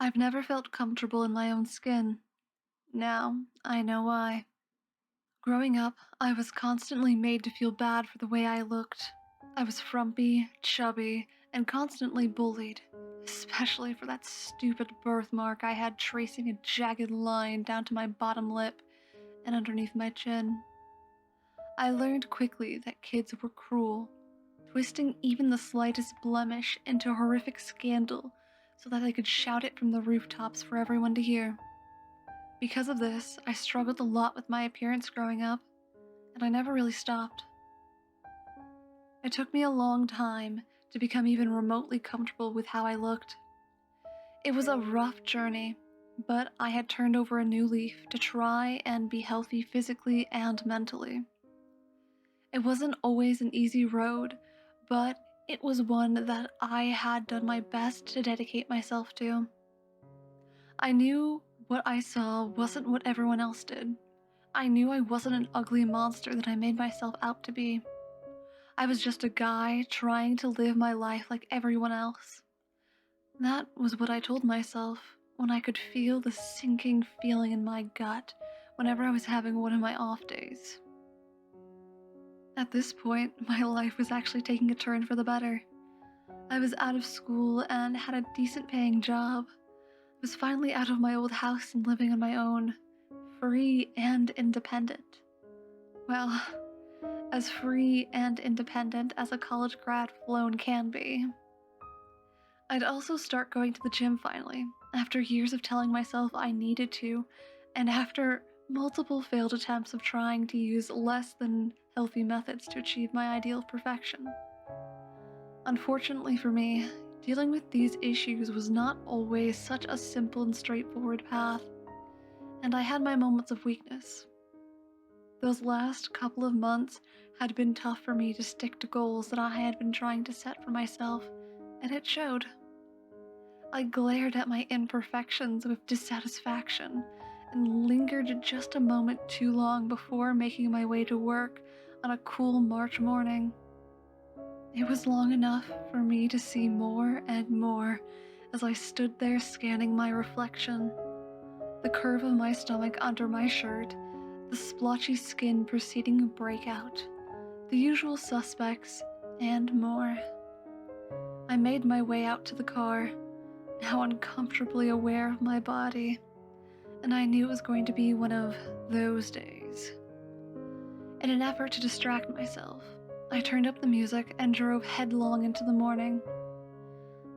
I've never felt comfortable in my own skin. Now, I know why. Growing up, I was constantly made to feel bad for the way I looked. I was frumpy, chubby, and constantly bullied, especially for that stupid birthmark I had tracing a jagged line down to my bottom lip and underneath my chin. I learned quickly that kids were cruel, twisting even the slightest blemish into a horrific scandal so that they could shout it from the rooftops for everyone to hear. Because of this, I struggled a lot with my appearance growing up, and I never really stopped. It took me a long time to become even remotely comfortable with how I looked. It was a rough journey, but I had turned over a new leaf to try and be healthy physically and mentally. It wasn't always an easy road, but it was one that I had done my best to dedicate myself to. I knew what I saw wasn't what everyone else did. I knew I wasn't an ugly monster that I made myself out to be. I was just a guy trying to live my life like everyone else. That was what I told myself when I could feel the sinking feeling in my gut whenever I was having one of my off days. At this point, my life was actually taking a turn for the better. I was out of school and had a decent paying job. I was finally out of my old house and living on my own, free and independent. Well, as free and independent as a college grad alone can be. I'd also start going to the gym finally, after years of telling myself I needed to, and after multiple failed attempts of trying to use less than healthy methods to achieve my ideal of perfection. Unfortunately for me, dealing with these issues was not always such a simple and straightforward path, and I had my moments of weakness. Those last couple of months had been tough for me to stick to goals that I had been trying to set for myself, and it showed. I glared at my imperfections with dissatisfaction and lingered just a moment too long before making my way to work on a cool March morning. It was long enough for me to see more and more as I stood there scanning my reflection. The curve of my stomach under my shirt, the splotchy skin preceding a breakout, the usual suspects, and more. I made my way out to the car, now uncomfortably aware of my body, and I knew it was going to be one of those days. In an effort to distract myself, I turned up the music and drove headlong into the morning.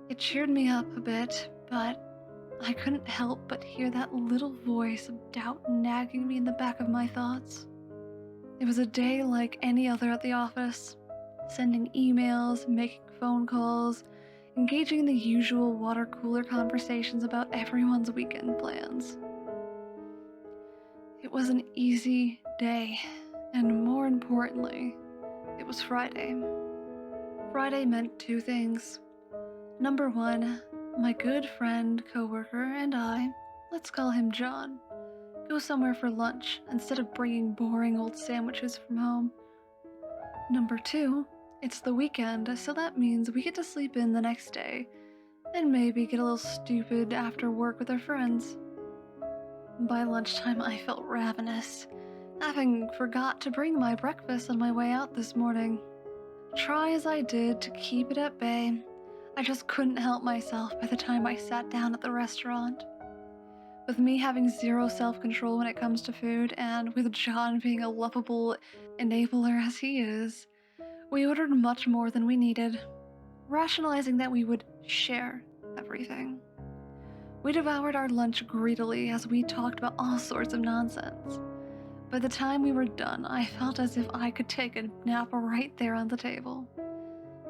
It cheered me up a bit, but I couldn't help but hear that little voice of doubt nagging me in the back of my thoughts. It was a day like any other at the office, sending emails, making phone calls, engaging in the usual water cooler conversations about everyone's weekend plans. It was an easy day, and more importantly, it was Friday. Friday meant two things. Number one, my good friend, coworker, and I, let's call him John, go somewhere for lunch instead of bringing boring old sandwiches from home. Number two, it's the weekend, so that means we get to sleep in the next day and maybe get a little stupid after work with our friends. By lunchtime, I felt ravenous, having forgot to bring my breakfast on my way out this morning. Try as I did to keep it at bay, I just couldn't help myself by the time I sat down at the restaurant. With me having zero self-control when it comes to food, and with John being a lovable enabler as he is, we ordered much more than we needed, rationalizing that we would share everything. We devoured our lunch greedily as we talked about all sorts of nonsense. By the time we were done, I felt as if I could take a nap right there on the table.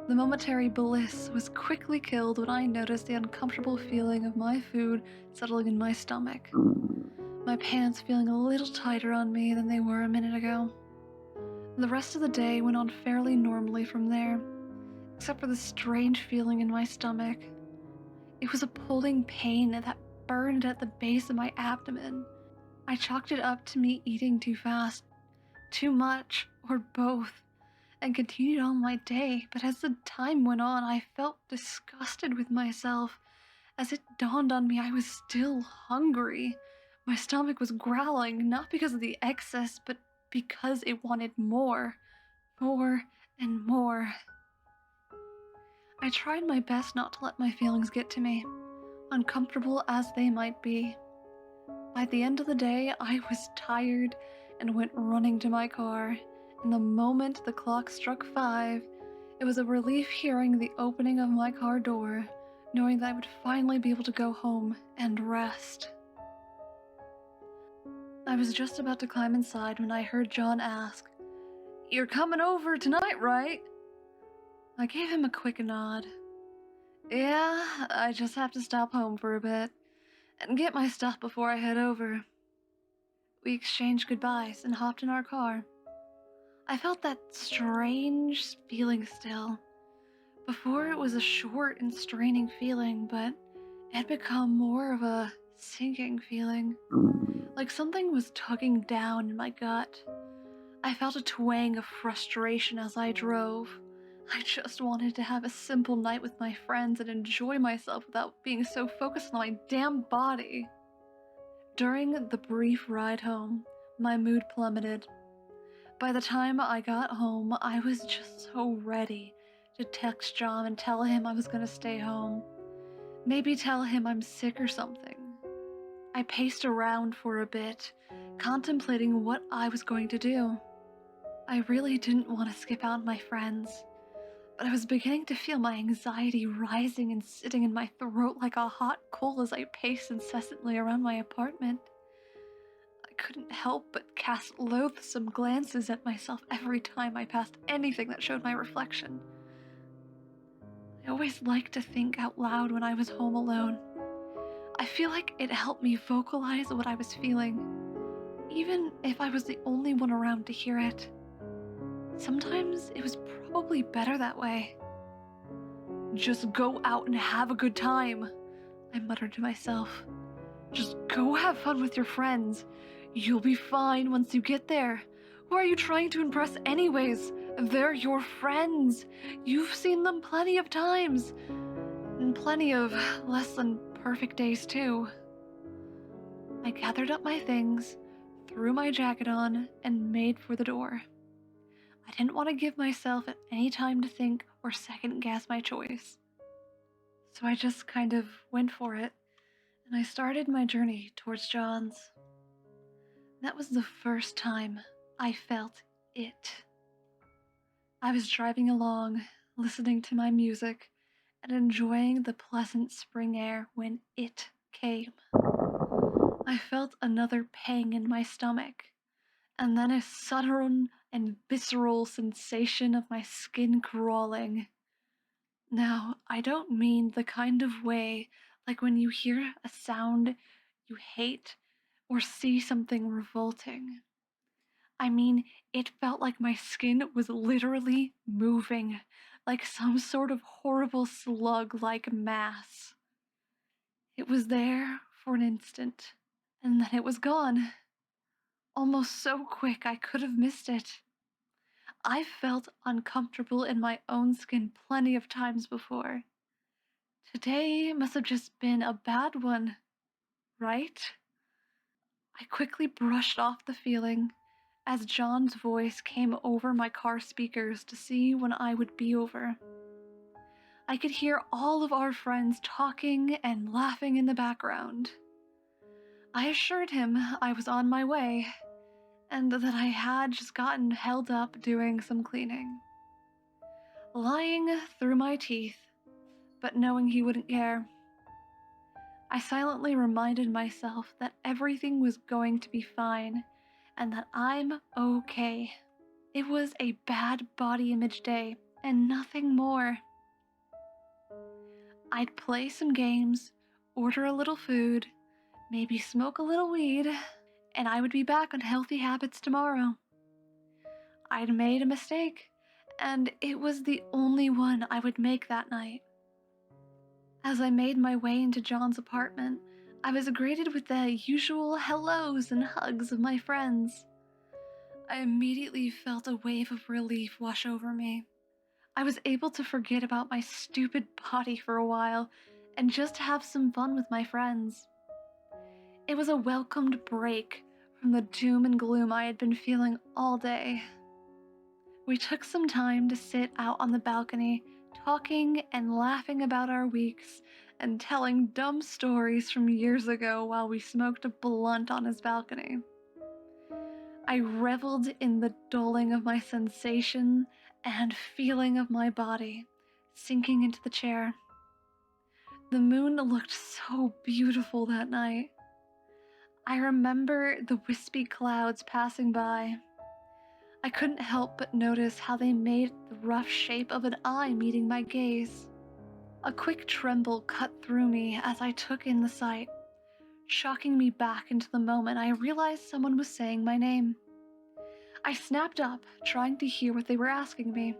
The momentary bliss was quickly killed when I noticed the uncomfortable feeling of my food settling in my stomach, my pants feeling a little tighter on me than they were a minute ago. The rest of the day went on fairly normally from there, except for the strange feeling in my stomach. It was a pulling pain that burned at the base of my abdomen. I chalked it up to me eating too fast, too much, or both, and continued on my day, but as the time went on, I felt disgusted with myself as it dawned on me I was still hungry. My stomach was growling, not because of the excess, but because it wanted more, more, and more. I tried my best not to let my feelings get to me, uncomfortable as they might be. By the end of the day, I was tired and went running to my car. And the moment the clock struck 5, it was a relief hearing the opening of my car door, knowing that I would finally be able to go home and rest. I was just about to climb inside when I heard John ask, "You're coming over tonight, right?" I gave him a quick nod. "Yeah, I just have to stop home for a bit and get my stuff before I head over." We exchanged goodbyes and hopped in our car. I felt that strange feeling still. Before it was a short and straining feeling, but it had become more of a sinking feeling, like something was tugging down in my gut. I felt a twang of frustration as I drove. I just wanted to have a simple night with my friends and enjoy myself without being so focused on my damn body. During the brief ride home, my mood plummeted. By the time I got home, I was just so ready to text John and tell him I was going to stay home. Maybe tell him I'm sick or something. I paced around for a bit, contemplating what I was going to do. I really didn't want to skip out on my friends, but I was beginning to feel my anxiety rising and sitting in my throat like a hot coal as I paced incessantly around my apartment. I couldn't help but cast loathsome glances at myself every time I passed anything that showed my reflection. I always liked to think out loud when I was home alone. I feel like it helped me vocalize what I was feeling, even if I was the only one around to hear it. Sometimes it was probably better that way. "Just go out and have a good time," I muttered to myself. "Just go have fun with your friends. You'll be fine once you get there. Who are you trying to impress anyways? They're your friends. You've seen them plenty of times. And plenty of less than perfect days too." I gathered up my things, threw my jacket on, and made for the door. I didn't want to give myself any time to think or second guess my choice. So I just kind of went for it, and I started my journey towards John's. That was the first time I felt it. I was driving along, listening to my music, and enjoying the pleasant spring air when it came. I felt another pang in my stomach, and then a sudden and visceral sensation of my skin crawling. Now, I don't mean the kind of way like when you hear a sound you hate or see something revolting. I mean, it felt like my skin was literally moving, like some sort of horrible slug-like mass. It was there for an instant, and then it was gone. Almost so quick I could have missed it. I've felt uncomfortable in my own skin plenty of times before. Today must have just been a bad one, right? I quickly brushed off the feeling as John's voice came over my car speakers to see when I would be over. I could hear all of our friends talking and laughing in the background. I assured him I was on my way and that I had just gotten held up doing some cleaning. Lying through my teeth, but knowing he wouldn't care, I silently reminded myself that everything was going to be fine and that I'm okay. It was a bad body image day and nothing more. I'd play some games, order a little food, maybe smoke a little weed, and I would be back on healthy habits tomorrow. I'd made a mistake, and it was the only one I would make that night. As I made my way into John's apartment, I was greeted with the usual hellos and hugs of my friends. I immediately felt a wave of relief wash over me. I was able to forget about my stupid body for a while and just have some fun with my friends. It was a welcomed break from the doom and gloom I had been feeling all day. We took some time to sit out on the balcony, talking and laughing about our weeks and telling dumb stories from years ago while we smoked a blunt on his balcony. I reveled in the dulling of my sensation and feeling of my body, sinking into the chair. The moon looked so beautiful that night. I remember the wispy clouds passing by. I couldn't help but notice how they made the rough shape of an eye meeting my gaze. A quick tremble cut through me as I took in the sight, shocking me back into the moment I realized someone was saying my name. I snapped up, trying to hear what they were asking me.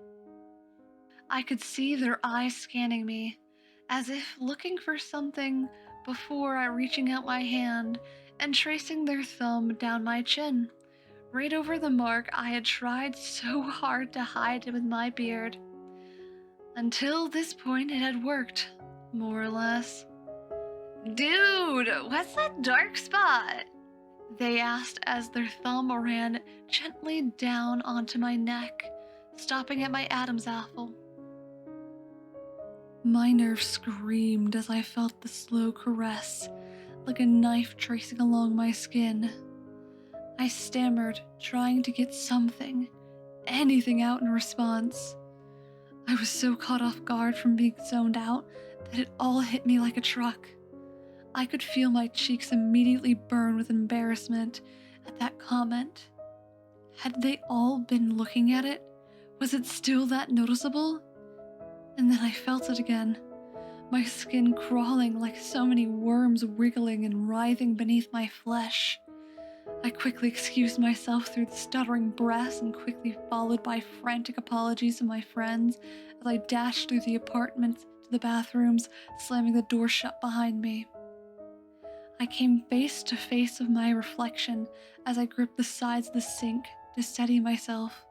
I could see their eyes scanning me, as if looking for something before reaching out my hand and tracing their thumb down my chin, right over the mark I had tried so hard to hide with my beard. Until this point it had worked, more or less. "Dude, what's that dark spot?" they asked as their thumb ran gently down onto my neck, stopping at my Adam's apple. My nerves screamed as I felt the slow caress, like a knife tracing along my skin. I stammered, trying to get something, anything out in response. I was so caught off guard from being zoned out that it all hit me like a truck. I could feel my cheeks immediately burn with embarrassment at that comment. Had they all been looking at it? Was it still that noticeable? And then I felt it again, my skin crawling like so many worms wriggling and writhing beneath my flesh. I quickly excused myself through the stuttering breaths and quickly followed by frantic apologies to my friends as I dashed through the apartment to the bathrooms, slamming the door shut behind me. I came face to face with my reflection as I gripped the sides of the sink to steady myself.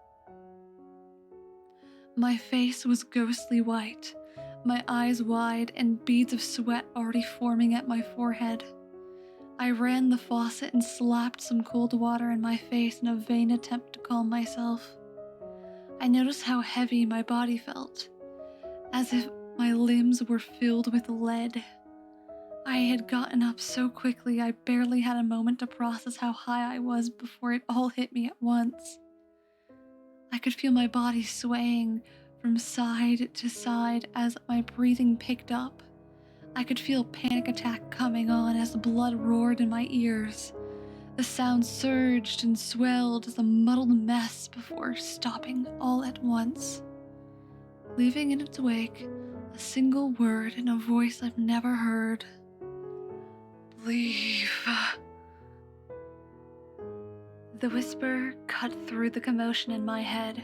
My face was ghostly white, my eyes wide and beads of sweat already forming at my forehead. I ran the faucet and slapped some cold water in my face in a vain attempt to calm myself. I noticed how heavy my body felt, as if my limbs were filled with lead. I had gotten up so quickly I barely had a moment to process how high I was before it all hit me at once. I could feel my body swaying from side to side as my breathing picked up. I could feel a panic attack coming on as the blood roared in my ears. The sound surged and swelled as a muddled mess before stopping all at once, leaving in its wake a single word in a voice I've never heard. "Leave." The whisper cut through the commotion in my head,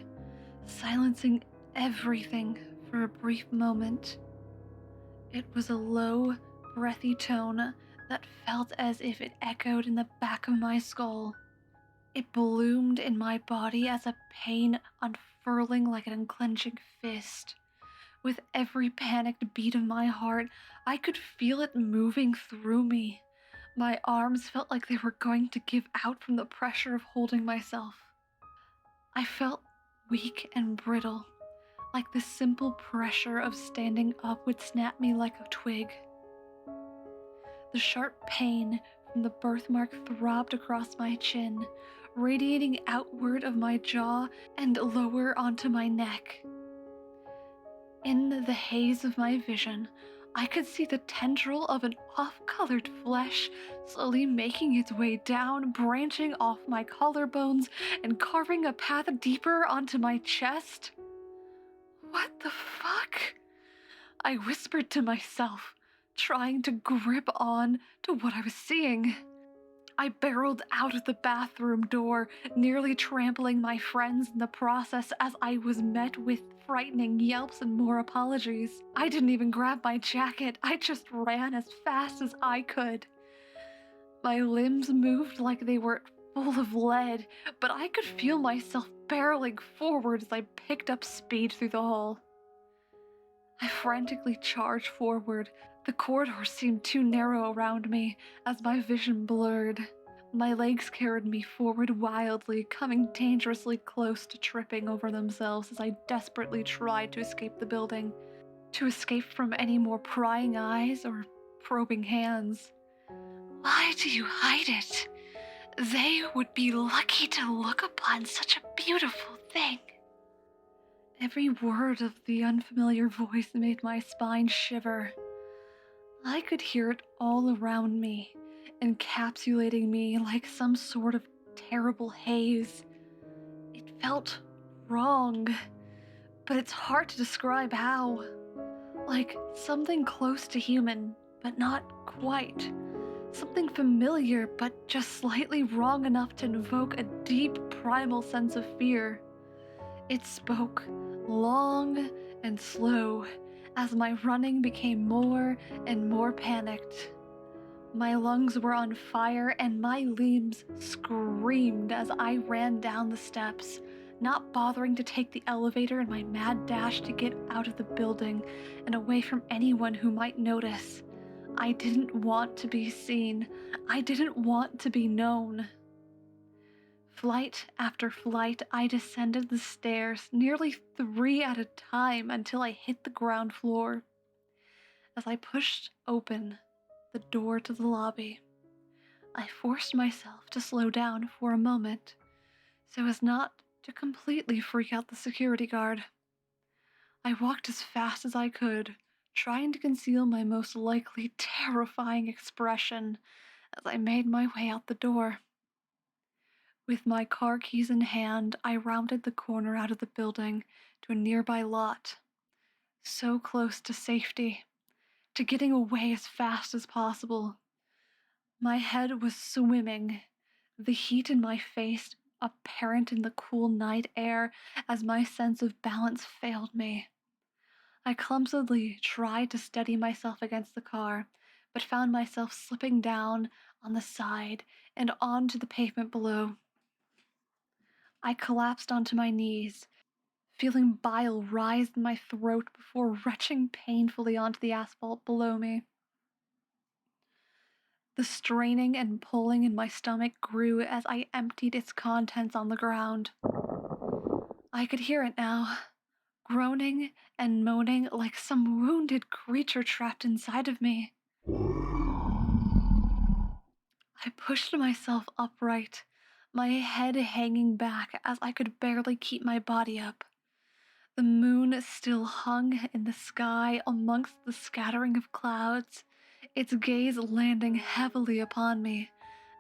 silencing everything for a brief moment. It was a low, breathy tone that felt as if it echoed in the back of my skull. It bloomed in my body as a pain unfurling like an unclenching fist. With every panicked beat of my heart, I could feel it moving through me. My arms felt like they were going to give out from the pressure of holding myself. I felt weak and brittle, like the simple pressure of standing up would snap me like a twig. The sharp pain from the birthmark throbbed across my chin, radiating outward of my jaw and lower onto my neck. In the haze of my vision, I could see the tendril of an off-colored flesh slowly making its way down, branching off my collarbones and carving a path deeper onto my chest. "What the fuck?" I whispered to myself, trying to grip on to what I was seeing. I barreled out of the bathroom door, nearly trampling my friends in the process as I was met with frightening yelps and more apologies. I didn't even grab my jacket, I just ran as fast as I could. My limbs moved like they were full of lead, but I could feel myself barreling forward as I picked up speed through the hall. I frantically charged forward, The corridor seemed too narrow around me as my vision blurred. My legs carried me forward wildly, coming dangerously close to tripping over themselves as I desperately tried to escape the building, to escape from any more prying eyes or probing hands. Why do you hide it? They would be lucky to look upon such a beautiful thing. Every word of the unfamiliar voice made my spine shiver. I could hear it all around me, encapsulating me like some sort of terrible haze. It felt wrong, but it's hard to describe how. Like something close to human, but not quite. Something familiar, but just slightly wrong enough to invoke a deep primal sense of fear. It spoke, long and slow, as my running became more and more panicked. My lungs were on fire and my limbs screamed as I ran down the steps, not bothering to take the elevator in my mad dash to get out of the building and away from anyone who might notice. I didn't want to be seen. I didn't want to be known. Flight after flight, I descended the stairs, nearly 3 at a time, until I hit the ground floor. As I pushed open the door to the lobby, I forced myself to slow down for a moment, so as not to completely freak out the security guard. I walked as fast as I could, trying to conceal my most likely terrifying expression as I made my way out the door. With my car keys in hand, I rounded the corner out of the building to a nearby lot, so close to safety, to getting away as fast as possible. My head was swimming, the heat in my face apparent in the cool night air as my sense of balance failed me. I clumsily tried to steady myself against the car, but found myself slipping down on the side and onto the pavement below. I collapsed onto my knees, feeling bile rise in my throat before retching painfully onto the asphalt below me. The straining and pulling in my stomach grew as I emptied its contents on the ground. I could hear it now, groaning and moaning like some wounded creature trapped inside of me. I pushed myself upright, my head hanging back as I could barely keep my body up. The moon still hung in the sky amongst the scattering of clouds, its gaze landing heavily upon me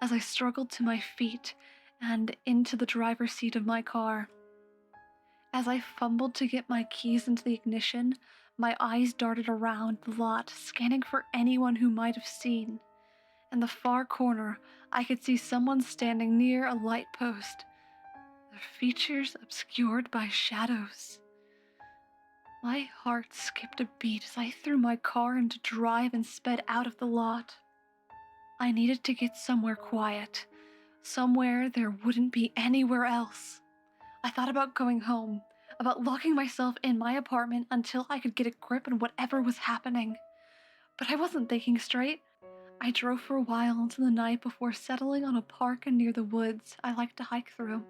as I struggled to my feet and into the driver's seat of my car. As I fumbled to get my keys into the ignition, my eyes darted around the lot, scanning for anyone who might have seen. In the far corner, I could see someone standing near a light post, their features obscured by shadows. My heart skipped a beat as I threw my car into drive and sped out of the lot. I needed to get somewhere quiet, somewhere there wouldn't be anywhere else. I thought about going home, about locking myself in my apartment until I could get a grip on whatever was happening. But I wasn't thinking straight. I drove for a while into the night before settling on a park near the woods I like to hike through.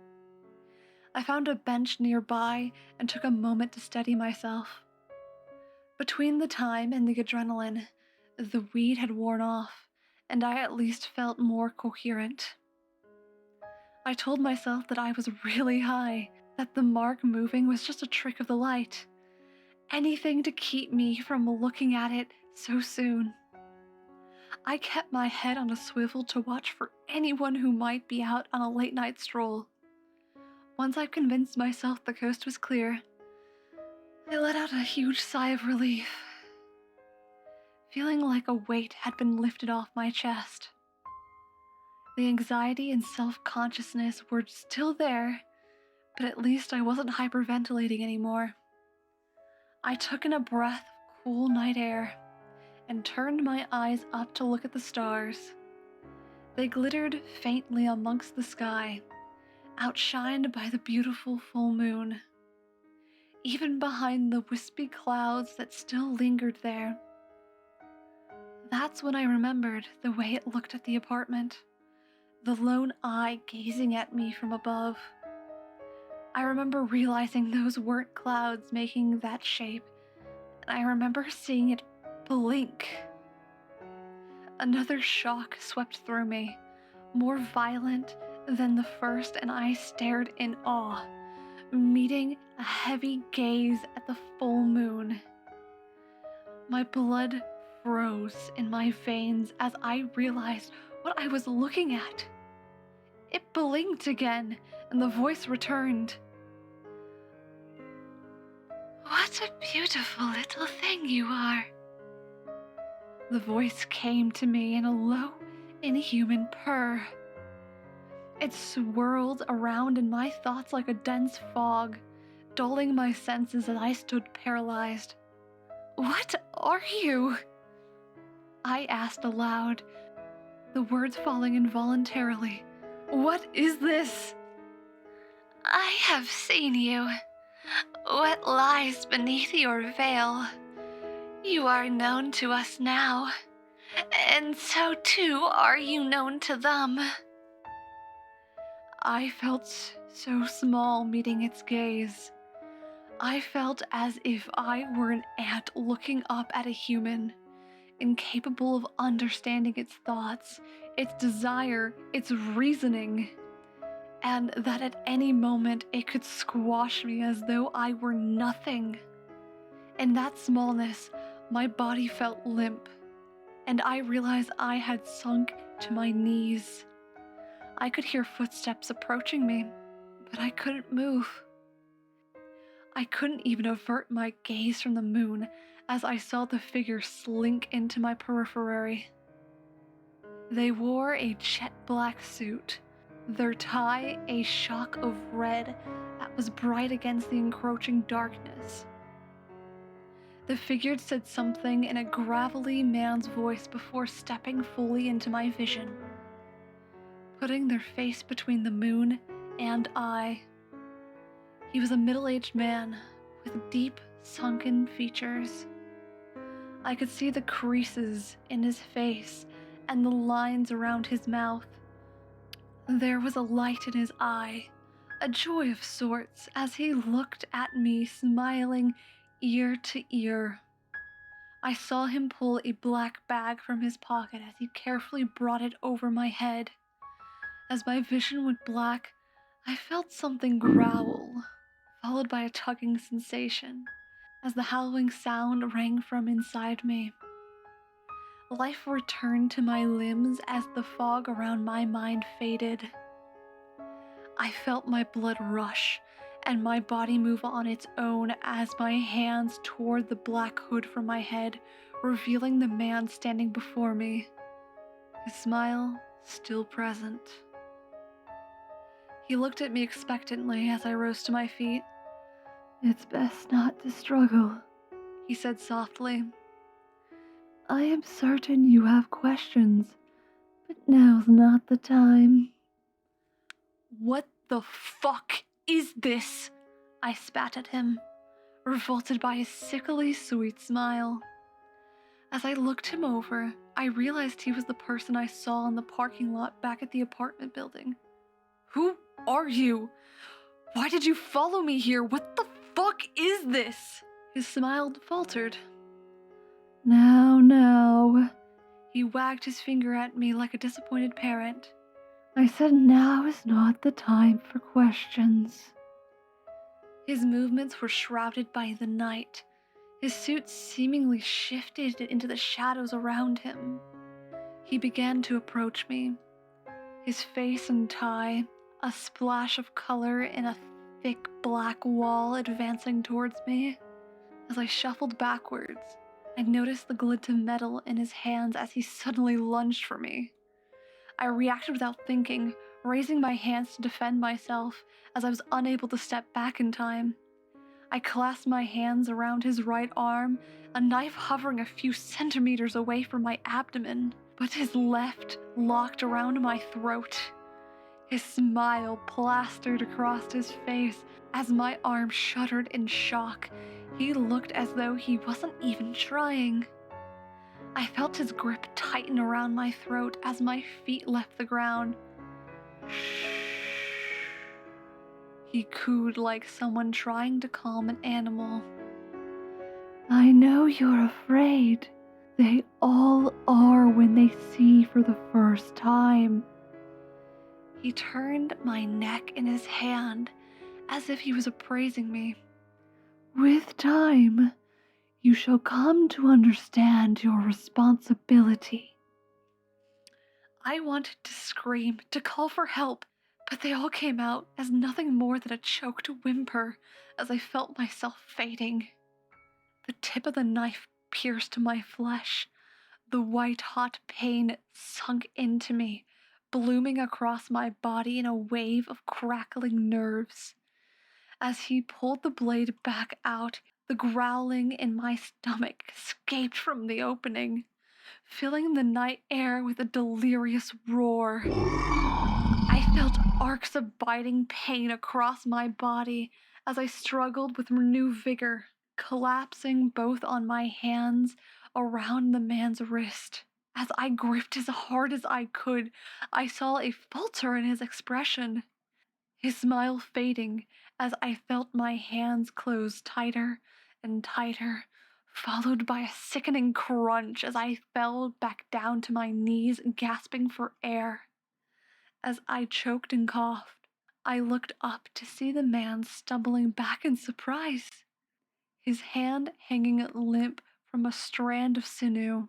I found a bench nearby and took a moment to steady myself. Between the time and the adrenaline, the weed had worn off, and I at least felt more coherent. I told myself that I was really high, that the mark moving was just a trick of the light. Anything to keep me from looking at it so soon. I kept my head on a swivel to watch for anyone who might be out on a late night stroll. Once I convinced myself the coast was clear, I let out a huge sigh of relief, feeling like a weight had been lifted off my chest. The anxiety and self-consciousness were still there, but at least I wasn't hyperventilating anymore. I took in a breath of cool night air and turned my eyes up to look at the stars. They glittered faintly amongst the sky, outshined by the beautiful full moon. Even behind the wispy clouds that still lingered there, That's when I remembered the way it looked at the apartment, the lone eye gazing at me from above. I remember realizing those weren't clouds making that shape, and I remember seeing it blink. Another shock swept through me, more violent than the first, and I stared in awe, meeting a heavy gaze at the full moon. My blood froze in my veins as I realized what I was looking at. It blinked again, and the voice returned. "What a beautiful little thing you are." The voice came to me in a low, inhuman purr. It swirled around in my thoughts like a dense fog, dulling my senses as I stood paralyzed. "What are you?" I asked aloud, the words falling involuntarily. "What is this?" "I have seen you. What lies beneath your veil? You are known to us now, and so too are you known to them." I felt so small meeting its gaze. I felt as if I were an ant looking up at a human, incapable of understanding its thoughts, its desire, its reasoning, and that at any moment it could squash me as though I were nothing. In that smallness, my body felt limp, and I realized I had sunk to my knees. I could hear footsteps approaching me, but I couldn't move. I couldn't even avert my gaze from the moon as I saw the figure slink into my periphery. They wore a jet black suit, their tie a shock of red that was bright against the encroaching darkness. The figure said something in a gravelly man's voice before stepping fully into my vision, putting their face between the moon and I. He was a middle-aged man with deep, sunken features. I could see the creases in his face and the lines around his mouth. There was a light in his eye, a joy of sorts, as he looked at me, smiling ear to ear. I saw him pull a black bag from his pocket as he carefully brought it over my head. As my vision went black, I felt something growl, followed by a tugging sensation, as the howling sound rang from inside me. Life returned to my limbs as the fog around my mind faded. I felt my blood rush and my body move on its own as my hands tore the black hood from my head, revealing the man standing before me, his smile still present. He looked at me expectantly as I rose to my feet. "It's best not to struggle," he said softly. "I am certain you have questions, but now's not the time." "What the fuck is this?" I spat at him, revolted by his sickly sweet smile. As I looked him over, I realized he was the person I saw in the parking lot back at the apartment building. "Who are you? Why did you follow me here? What the fuck is this?" His smile faltered. Now. He wagged his finger at me like a disappointed parent. "I said now is not the time for questions." His movements were shrouded by the night. His suit seemingly shifted into the shadows around him. He began to approach me, his face and tie, a splash of color in a thick black wall advancing towards me. As I shuffled backwards, I noticed the glint of metal in his hands as he suddenly lunged for me. I reacted without thinking, raising my hands to defend myself as I was unable to step back in time. I clasped my hands around his right arm, a knife hovering a few centimeters away from my abdomen, but his left locked around my throat. His smile plastered across his face as my arm shuddered in shock. He looked as though he wasn't even trying. I felt his grip tighten around my throat as my feet left the ground. Shh. He cooed like someone trying to calm an animal. I know you're afraid. They all are when they see for the first time. He turned my neck in his hand as if he was appraising me. With time, you shall come to understand your responsibility. I wanted to scream, to call for help, but they all came out as nothing more than a choked whimper as I felt myself fading. The tip of the knife pierced my flesh. The white-hot pain sunk into me, blooming across my body in a wave of crackling nerves. As he pulled the blade back out, the growling in my stomach escaped from the opening, filling the night air with a delirious roar. I felt arcs of biting pain across my body as I struggled with new vigor, collapsing both on my hands around the man's wrist. As I gripped as hard as I could, I saw a falter in his expression, his smile fading as I felt my hands close tighter and tighter, followed by a sickening crunch as I fell back down to my knees, gasping for air. As I choked and coughed, I looked up to see the man stumbling back in surprise, his hand hanging limp from a strand of sinew.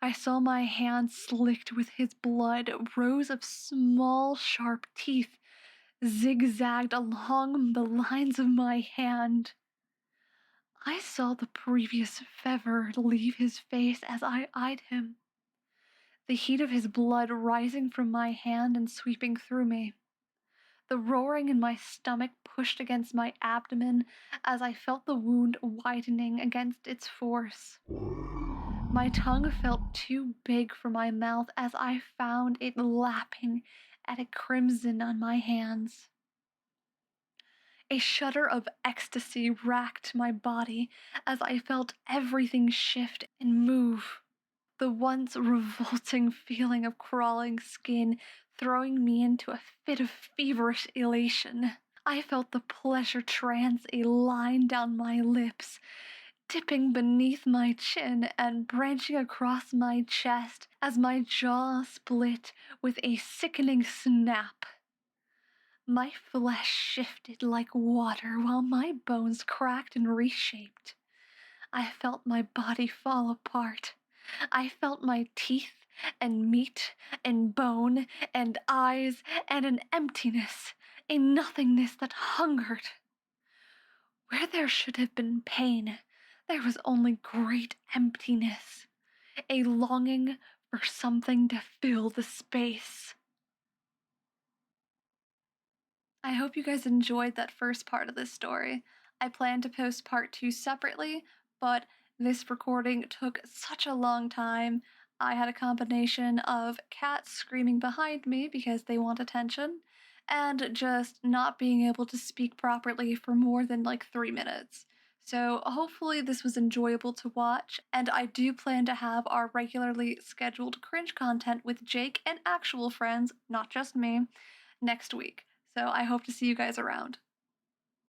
I saw my hand slicked with his blood, rows of small, sharp teeth zigzagged along the lines of my hand. I saw the previous fever leave his face as I eyed him, the heat of his blood rising from my hand and sweeping through me. The roaring in my stomach pushed against my abdomen as I felt the wound widening against its force. My tongue felt too big for my mouth as I found it lapping at a crimson on my hands. A shudder of ecstasy racked my body as I felt everything shift and move. The once revolting feeling of crawling skin throwing me into a fit of feverish elation. I felt the pleasure trance a line down my lips, dipping beneath my chin and branching across my chest as my jaw split with a sickening snap. My flesh shifted like water while my bones cracked and reshaped. I felt my body fall apart. I felt my teeth and meat and bone and eyes and an emptiness, a nothingness that hungered. Where there should have been pain, there was only great emptiness, a longing for something to fill the space. I hope you guys enjoyed that first part of this story. I plan to post part 2 separately, but this recording took such a long time. I had a combination of cats screaming behind me because they want attention, and just not being able to speak properly for more than like 3 minutes. So hopefully this was enjoyable to watch, and I do plan to have our regularly scheduled cringe content with Jake and actual friends, not just me, next week. So I hope to see you guys around.